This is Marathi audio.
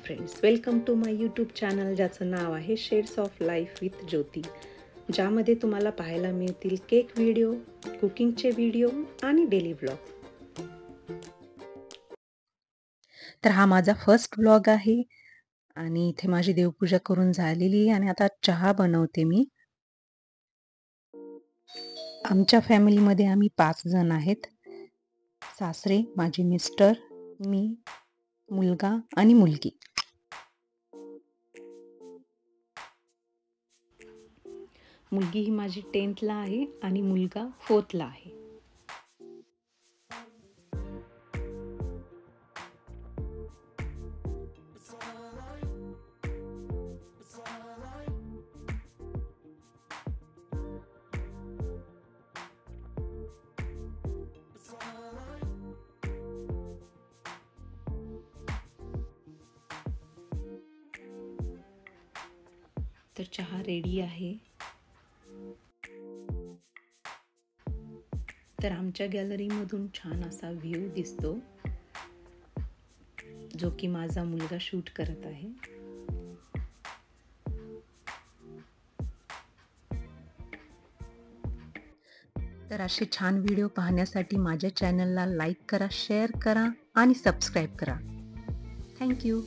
Friends, welcome to my YouTube channel ज्याचं नाव आहे shades of life with Jyoti, ज्यामध्ये तुम्हाला पाहायला मिळतील केक व्हिडिओ, कुकिंगचे व्हिडिओ आणि डेली व्लॉग. तर हा माझा फर्स्ट व्लॉग आहे आणि इथे माझी देवपूजा करून झालेली आहे आणि आता चहा बनवते मी. आमच्या फॅमिलीमध्ये आम्ही 5 जण आहेत. सासरे, माझे मिस्टर, मी, मुलगा आणि मुलगी. मुलगी ही माझी 10th ला आहे आणि मुलगा 4th ला आहे. तर चहा रेडी आहे. तर आमच्या गॅलरीमधून छान असा व्ह्यू दिसतो, जो की माझा मुलगा शूट करत आहे. तर असे छान व्हिडिओ पाहण्यासाठी माझ्या चॅनलला लाईक करा, शेअर करा आणि सबस्क्राईब करा. थँक्यू.